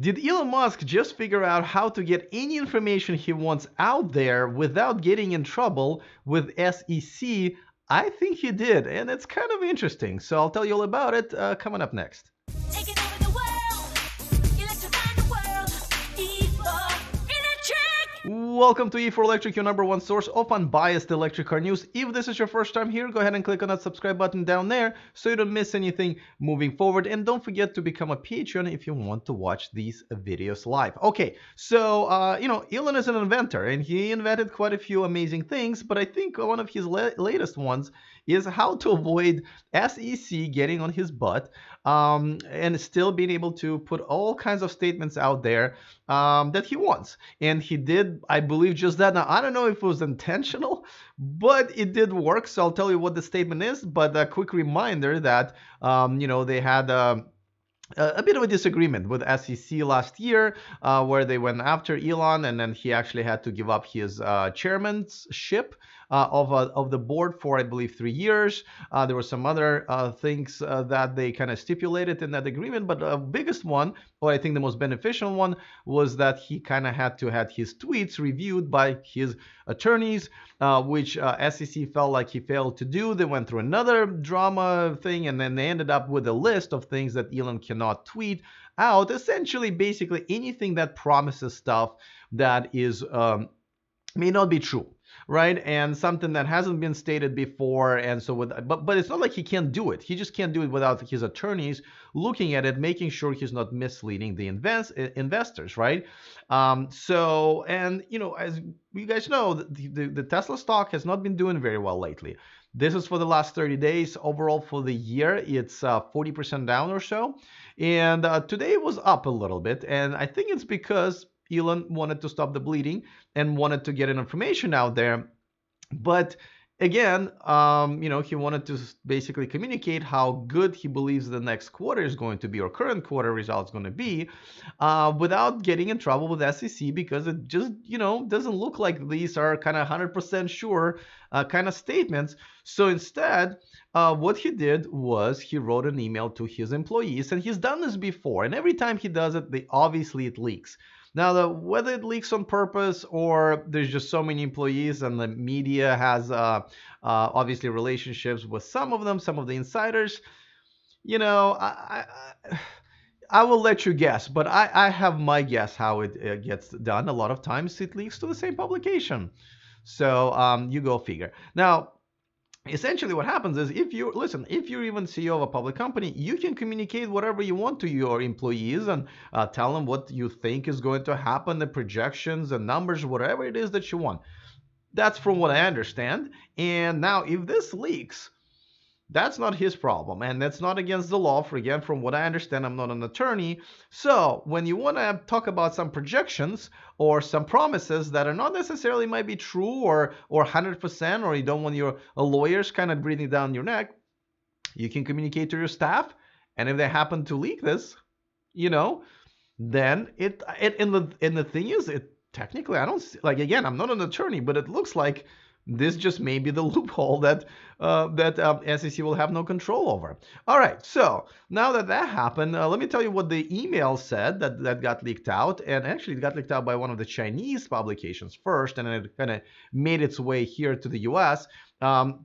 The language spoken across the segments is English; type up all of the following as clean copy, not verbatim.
Did Elon Musk just figure out how to get any information he wants out there without getting in trouble with SEC? I think he did, and it's kind of interesting. So I'll tell you all about it coming up next. Taking over the world, electrifying the world, Welcome to E4Electric, your number one source of unbiased electric car news. If this is your first time here, go ahead and click on that subscribe button down there so you don't miss anything moving forward. And don't forget to become a Patreon if you want to watch these videos live. Okay, so, Elon is an inventor and he invented quite a few amazing things, but I think one of his latest ones is how to avoid SEC getting on his butt and still being able to put all kinds of statements out there that he wants. And he did, I believe, just that. Now, I don't know if it was intentional, but it did work. So I'll tell you what the statement is. But a quick reminder that, they had a bit of a disagreement with SEC last year where they went after Elon, and then he actually had to give up his chairmanship of the board for, I believe, 3 years. There were some other things that they kind of stipulated in that agreement, but the biggest one, or I think the most beneficial one, was that he kind of had to have his tweets reviewed by his attorneys, which SEC felt like he failed to do. They went through another drama thing, and then they ended up with a list of things that Elon cannot tweet out. Essentially, basically anything that promises stuff that is may not be true, right? And something that hasn't been stated before. And so but it's not like he can't do it. He just can't do it without his attorneys looking at it, making sure he's not misleading the investors, right? As you guys know, the Tesla stock has not been doing very well lately. This is for the last 30 days. Overall for the year, it's 40% down or so. And today it was up a little bit. And I think it's because Elon wanted to stop the bleeding and wanted to get information out there. But again, he wanted to basically communicate how good he believes the next quarter is going to be, or current quarter results going to be, without getting in trouble with SEC, because it just, doesn't look like these are kind of 100% sure kind of statements. So instead, what he did was he wrote an email to his employees, and he's done this before. And every time he does it, it leaks. Now, whether it leaks on purpose or there's just so many employees and the media has obviously relationships with some of them, some of the insiders, I will let you guess, but I have my guess how it gets done. A lot of times it leaks to the same publication. So you go figure. Now, essentially what happens is if you're even CEO of a public company, you can communicate whatever you want to your employees and tell them what you think is going to happen, the projections, the numbers, whatever it is that you want. That's from what I understand. And now if this leaks, that's not his problem, and that's not against the law. Again, from what I understand, I'm not an attorney. So when you want to talk about some projections or some promises that are not necessarily might be true or 100%, or you don't want your lawyers kind of breathing down your neck, you can communicate to your staff. And if they happen to leak this, then the thing is, it technically, I don't like, again, I'm not an attorney, but it looks like this just may be the loophole that SEC will have no control over. All right, so now that happened, let me tell you what the email said that got leaked out. And actually, it got leaked out by one of the Chinese publications first, and then it kind of made its way here to the U.S. And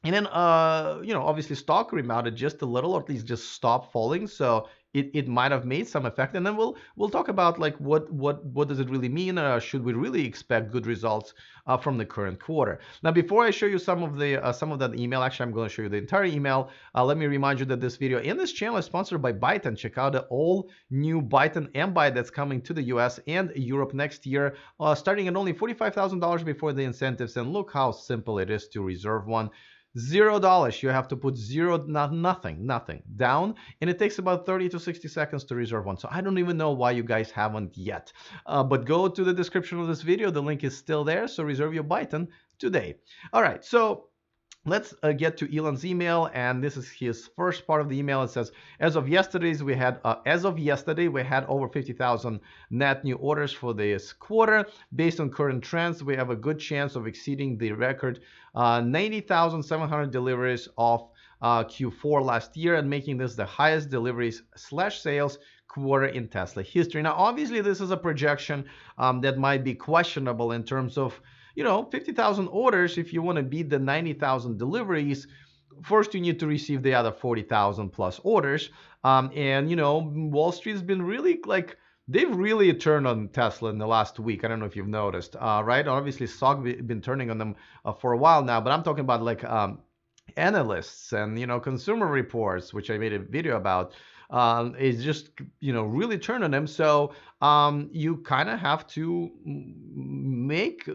then, obviously, stock rebounded just a little, or at least just stopped falling. So it might have made some effect. And then we'll talk about like what does it really mean? Should we really expect good results from the current quarter? Now, before I show you some of that email, actually, I'm going to show you the entire email. Let me remind you that this video and this channel is sponsored by Byton. Check out the all new Byton M-Byte that's coming to the US and Europe next year, starting at only $45,000 before the incentives. And look how simple it is to reserve one. $0. You have to put nothing down, and it takes about 30 to 60 seconds to reserve one. So I don't even know why you guys haven't yet. But go to the description of this video. The link is still there. So reserve your Byton today. All right. So let's get to Elon's email, and this is his first part of the email. It says, as of yesterday, we had over 50,000 net new orders for this quarter. Based on current trends, we have a good chance of exceeding the record 90,700 deliveries of Q4 last year, and making this the highest deliveries/sales quarter in Tesla history. Now, obviously, this is a projection that might be questionable in terms of 50,000 orders. If you want to beat the 90,000 deliveries, first you need to receive the other 40,000 plus orders. And Wall Street has been really like they've really turned on Tesla in the last week. I don't know if you've noticed, right? Obviously, stock been turning on them for a while now, but I'm talking about like analysts and consumer reports, which I made a video about, is just really turn on them. So you kind of have to make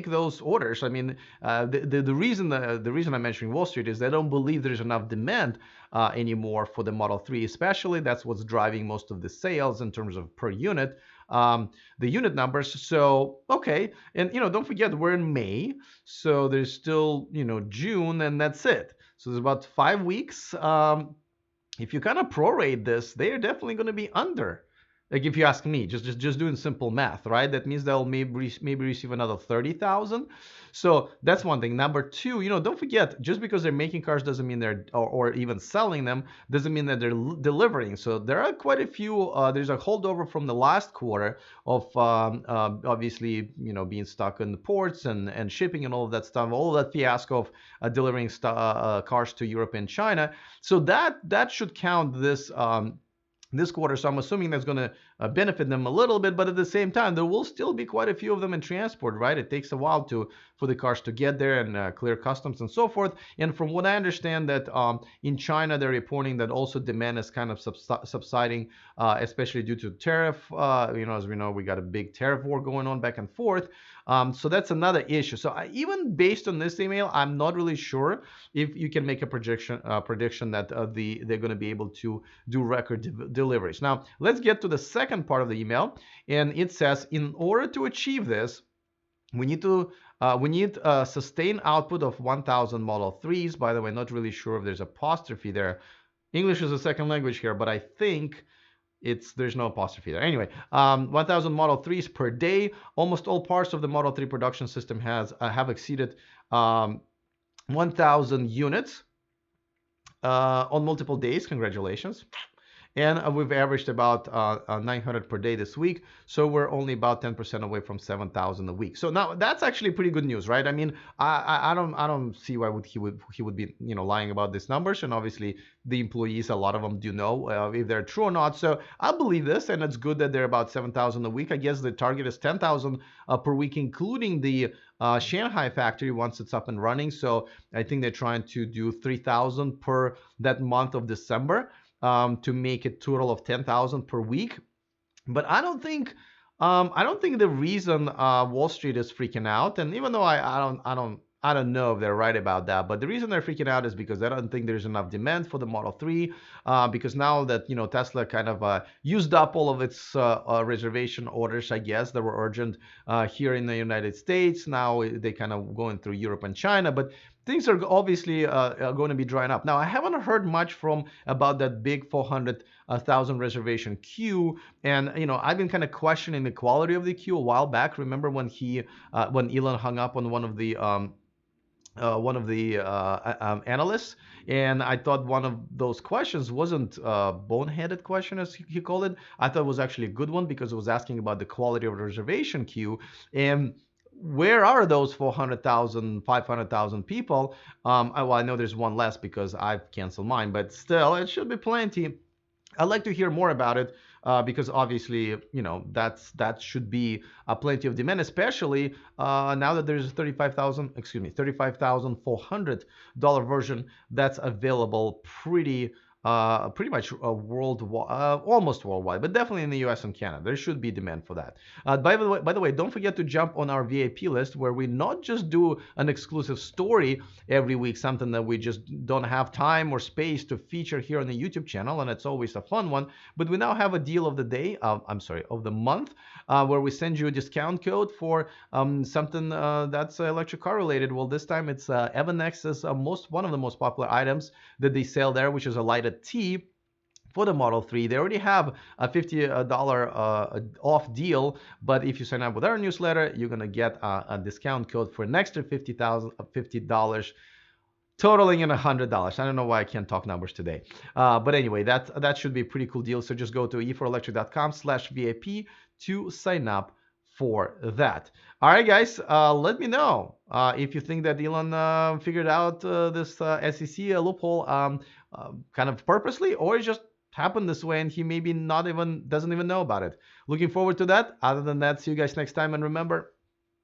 those orders. I mean, the reason I'm mentioning Wall Street is they don't believe there's enough demand anymore for the Model 3, especially. That's what's driving most of the sales in terms of per unit. The unit numbers. So okay, and don't forget we're in May, so there's still June, and that's it. So there's about 5 weeks. If you kind of prorate this, they are definitely going to be under. Like if you ask me, just doing simple math, right? That means they'll maybe receive another 30,000. So that's one thing. Number two, don't forget, just because they're making cars doesn't mean they're or even selling them doesn't mean that they're delivering. So there are quite a few. There's a holdover from the last quarter of obviously being stuck in the ports and shipping and all of that stuff, all of that fiasco of delivering cars to Europe and China. So that should count this quarter. So I'm assuming that's going to benefit them a little bit, but at the same time, there will still be quite a few of them in transport, right? It takes a while for the cars to get there and clear customs and so forth. And from what I understand, that in China, they're reporting that also demand is kind of subsiding, especially due to tariff. As we know, we got a big tariff war going on back and forth. So that's another issue. So even based on this email, I'm not really sure if you can make a prediction that they're going to be able to do record deliveries. Now, let's get to the second part of the email, and it says, in order to achieve this, we need a sustained output of 1,000 Model 3s. By the way, not really sure if there's apostrophe there. English is a second language here, but I think there's no apostrophe there. Anyway, 1,000 Model 3s per day. Almost all parts of the Model 3 production system have exceeded 1,000 units on multiple days. Congratulations. And we've averaged about 900 per day this week. So we're only about 10% away from 7,000 a week. So now that's actually pretty good news, right? I mean, I don't see why he would be lying about these numbers. And obviously the employees, a lot of them do know if they're true or not. So I believe this, and it's good that they're about 7,000 a week. I guess the target is 10,000 per week, including the Shanghai factory once it's up and running. So I think they're trying to do 3,000 per that month of December. To make a total of 10,000 per week. But I don't think the reason Wall Street is freaking out, and even though I don't know if they're right about that, but the reason they're freaking out is because they don't think there's enough demand for the Model 3, because now that Tesla kind of used up all of its reservation orders, I guess, that were urgent here in the United States. Now they kind of going through Europe and China, but things are obviously going to be drying up. Now, I haven't heard much about that big 400,000 reservation queue, and I've been kind of questioning the quality of the queue a while back. Remember when Elon hung up on one of the analysts, and I thought one of those questions wasn't a boneheaded question, as he called it. I thought it was actually a good one because it was asking about the quality of the reservation queue. And where are those 400,000, 500,000 people? Well, I know there's one less because I've canceled mine, but still, it should be plenty. I'd like to hear more about it because obviously, that should be plenty of demand, especially now that there's a $35,400 version that's available pretty much almost worldwide, but definitely in the US and Canada. There should be demand for that. By the way, don't forget to jump on our VIP list, where we not just do an exclusive story every week, something that we just don't have time or space to feature here on the YouTube channel, and it's always a fun one, but we now have a deal of the day, of the month, where we send you a discount code for something that's electric car related. Well, this time it's Evanex's one of the most popular items that they sell there, which is a lighted T for the Model 3. They already have a $50 off deal, but if you sign up with our newsletter, you're gonna get a discount code for an extra $50 totaling in $100. I don't know why I can't talk numbers today. But anyway, that should be a pretty cool deal. So just go to e4electric.com/VIP to sign up for that. All right, guys, let me know if you think that Elon figured out this SEC loophole kind of purposely, or it just happened this way and he maybe not even doesn't even know about it. Looking forward to that. Other than that, see you guys next time, and remember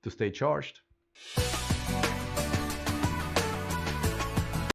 to stay charged.